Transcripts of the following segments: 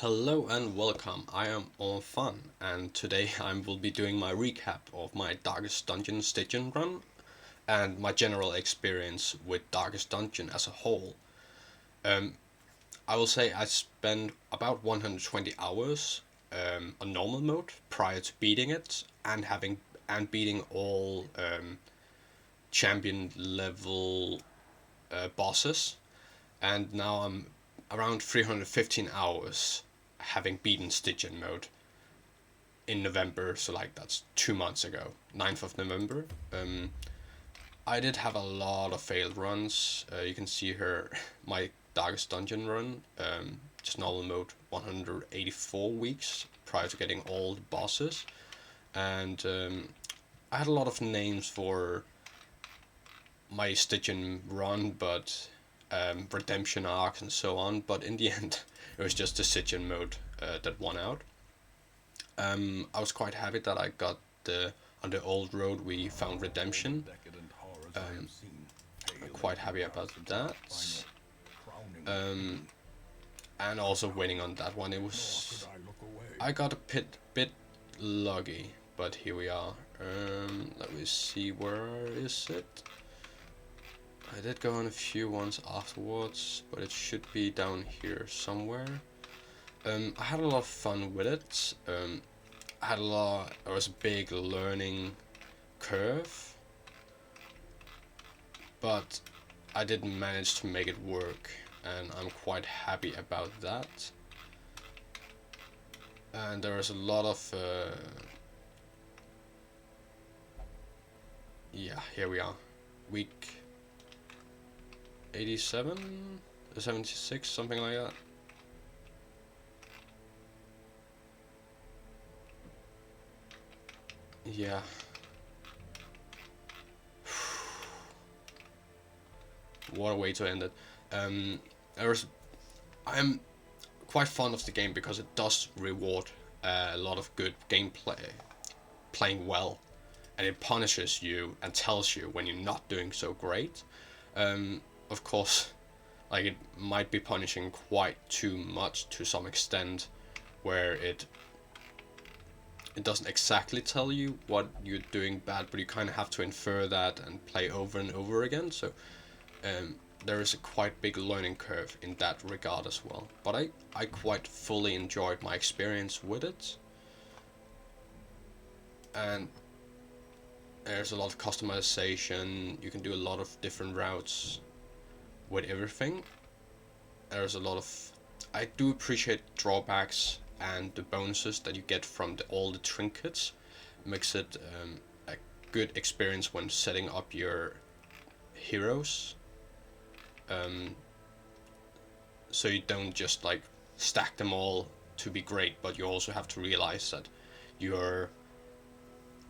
Hello and welcome. I am on Fun, and today I will be doing my recap of my Darkest Dungeon Stygian run and my general experience with Darkest Dungeon as a whole. Um, I will say I spent about 120 hours on normal mode prior to beating it and beating all champion level bosses, and now I'm around 315 hours having beaten Stygian mode in November, so like that's 2 months ago, 9th of November. Um, I did have a lot of failed runs. You can see here my Darkest Dungeon run, just normal mode, 184 weeks prior to getting all the bosses. And I had a lot of names for my Stygian run, but redemption arcs and so on. But in the end, it was just the Stygian mode that won out. I was quite happy that I got the on the old road we found redemption. Um, quite happy about that. Um, and also winning on that one. It was I got a bit lucky, but here we are. Let me see, where is it? I did go on a few ones afterwards, but it should be down here somewhere. I had a lot of fun with it. There was a big learning curve, but I didn't manage to make it work, and I'm quite happy about that. And there is a lot of yeah, here we are, week 87, 76, something like that. Yeah. What a way to end it. Um, there's I'm quite fond of the game because it does reward a lot of good gameplay, playing well, and it punishes you and tells you when you're not doing so great. Of course, like it might be punishing quite too much to some extent, where it doesn't exactly tell you what you're doing bad, but you kind of have to infer that and play over and over again. So um, there is a quite big learning curve in that regard as well. But I quite fully enjoyed my experience with it, and there's a lot of customization. You can do a lot of different routes with everything. There's a lot of I do appreciate drawbacks and the bonuses that you get from all the trinkets. Makes it a good experience when setting up your heroes. Um, so you don't just like stack them all to be great, but you also have to realize that you're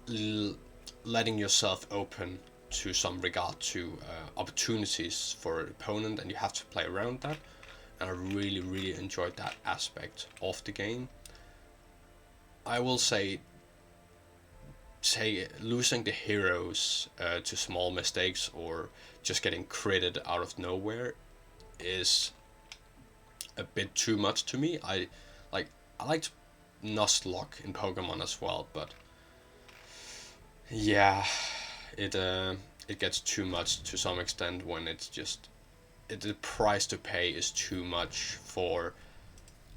l- letting yourself open to some regard to opportunities for an opponent, and you have to play around that. And I really enjoyed that aspect of the game. I will say losing the heroes to small mistakes or just getting critted out of nowhere is a bit too much to me. Like I liked Nuzlocke in Pokemon as well, but yeah, it gets too much to some extent when it's just the price to pay is too much for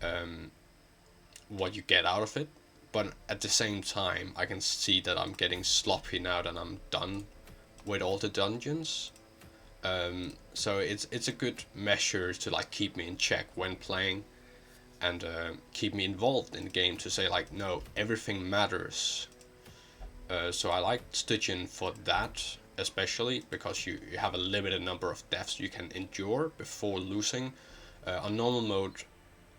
um, what you get out of it. But at the same time, I can see that I'm getting sloppy now that I'm done with all the dungeons. So it's a good measure to like keep me in check when playing and keep me involved in the game to say like no, everything matters. So I like Stygian for that, especially because you have a limited number of deaths you can endure before losing. On normal mode,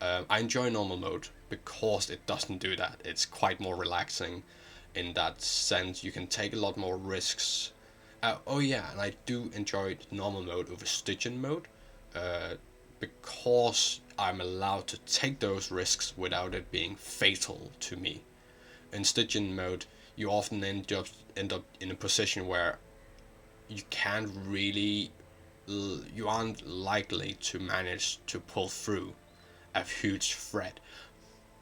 I enjoy normal mode because it doesn't do that. It's quite more relaxing in that sense. You can take a lot more risks. Oh yeah, and I do enjoy normal mode over Stygian mode uh, because I'm allowed to take those risks without it being fatal to me. In Stygian mode, you often end up in a position where you can't really you aren't likely to manage to pull through, a huge threat.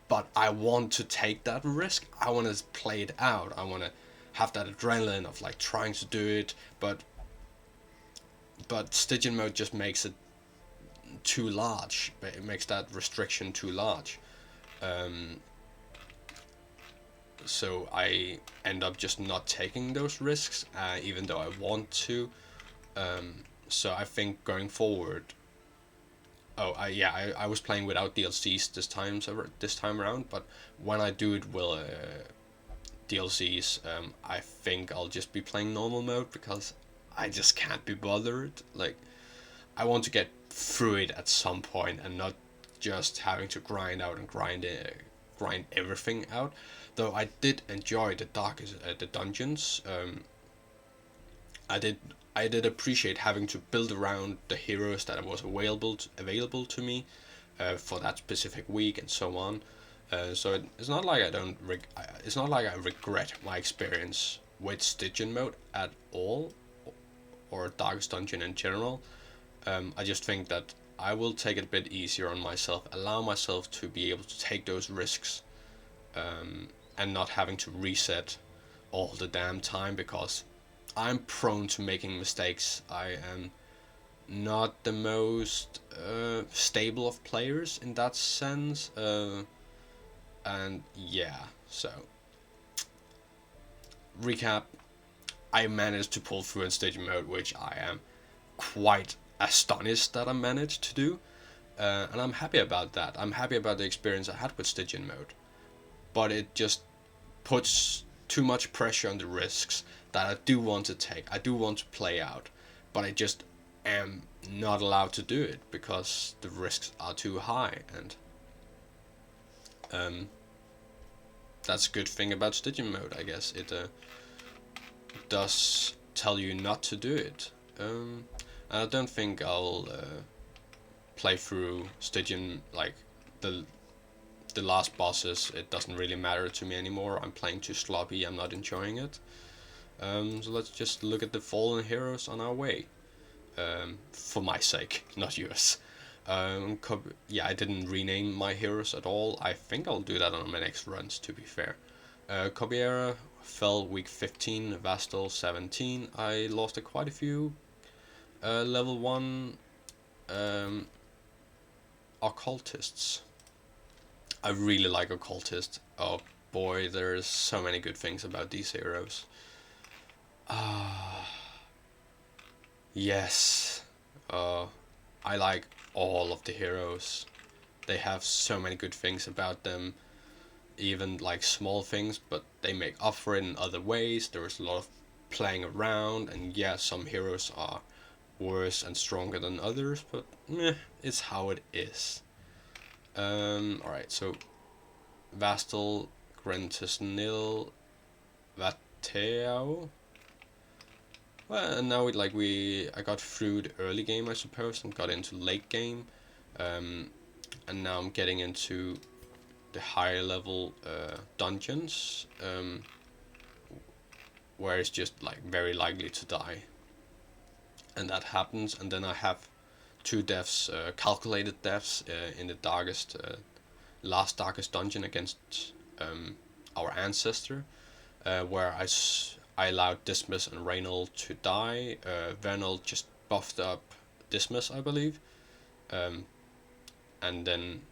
But I want to take that risk. I want to play it out. I want to have that adrenaline of like trying to do it, but Stygian mode just makes it too large. It makes that restriction too large. Um, so I end up just not taking those risks, even though I want to. So I think going forward. Oh, I was playing without DLCs this time around, but when I do it with DLCs, I think I'll just be playing normal mode because I just can't be bothered. Like, I want to get through it at some point and not just having to grind out and grind everything out. Though I did enjoy the dungeons. I did I did appreciate having to build around the heroes that was available to me for that specific week and so on. It's not like it's not like I regret my experience with Stygian mode at all, or Darkest Dungeon in general. I just think that I will take it a bit easier on myself, allow myself to be able to take those risks, and not having to reset all the damn time because I'm prone to making mistakes. I am not the most stable of players in that sense, and yeah, so recap, I managed to pull through in Stygian mode, which I am quite astonished that I managed to do, and I'm happy about that. I'm happy about the experience I had with Stygian mode, but it just puts too much pressure on the risks that I do want to take. I do want to play out, but I just am not allowed to do it because the risks are too high, and that's a good thing about Stygian mode, I guess. It does tell you not to do it. I don't think I'll play through Stygian, like the last bosses. It doesn't really matter to me anymore. I'm playing too sloppy. I'm not enjoying it. So let's just look at the fallen heroes on our way. For my sake, not yours. I didn't rename my heroes at all. I think I'll do that on my next runs, to be fair. Cobiera fell week 15, Vastal 17. I lost quite a few level 1 occultists. I really like occultists. Oh boy, there's so many good things about these heroes. Yes. I like all of the heroes. They have so many good things about them, even like small things, but they make up for it in other ways. There is a lot of playing around, and yeah, some heroes are worse and stronger than others, but it's how it is. Alright, so Vastal, Grentus Nil, Vateo. Well, and now I got through the early game, I suppose, and got into late game, and now I'm getting into the higher level dungeons, where it's just like very likely to die, and that happens. And then I have 2 deaths, calculated deaths, in the last darkest dungeon against our ancestor, where I allowed Dismas and Reynald to die. Vernal just buffed up Dismas, I believe, and then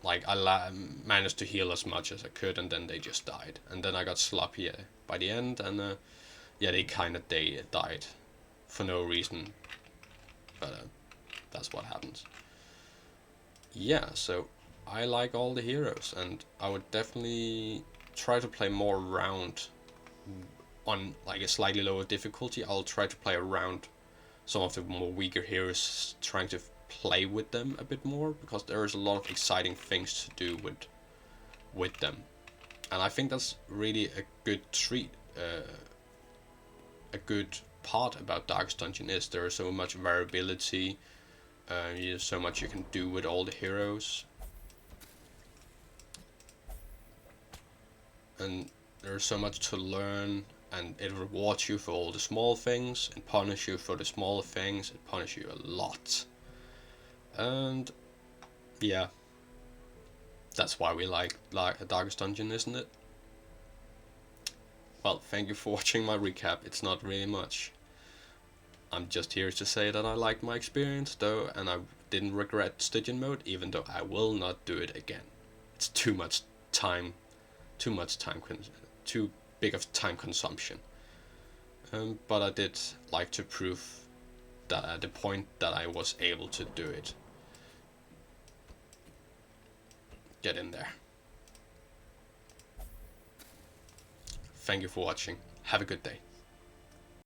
I managed to heal as much as I could, and then they just died. And then I got sloppy by the end, and they died for no reason, but that's what happens. Yeah, so I like all the heroes, and I would definitely try to play more around on like a slightly lower difficulty. I'll try to play around some of the more weaker heroes, trying to play with them a bit more, because there is a lot of exciting things to do with them, and I think that's really a good treat. A good part about Darkest Dungeon is there is so much variability. There's so much you can do with all the heroes, and there's so much to learn, and it rewards you for all the small things and punish you for the smaller things. It punishes you a lot, and yeah, That's why we like Darkest Dungeon, isn't it? Well, thank you for watching my recap. It's not really much. I'm just here to say that I liked my experience though, and I didn't regret Stygian mode, even though I will not do it again. It's too much time, too big of time consumption. But I did like to prove that at the point that I was able to do it. Get in there. Thank you for watching. Have a good day.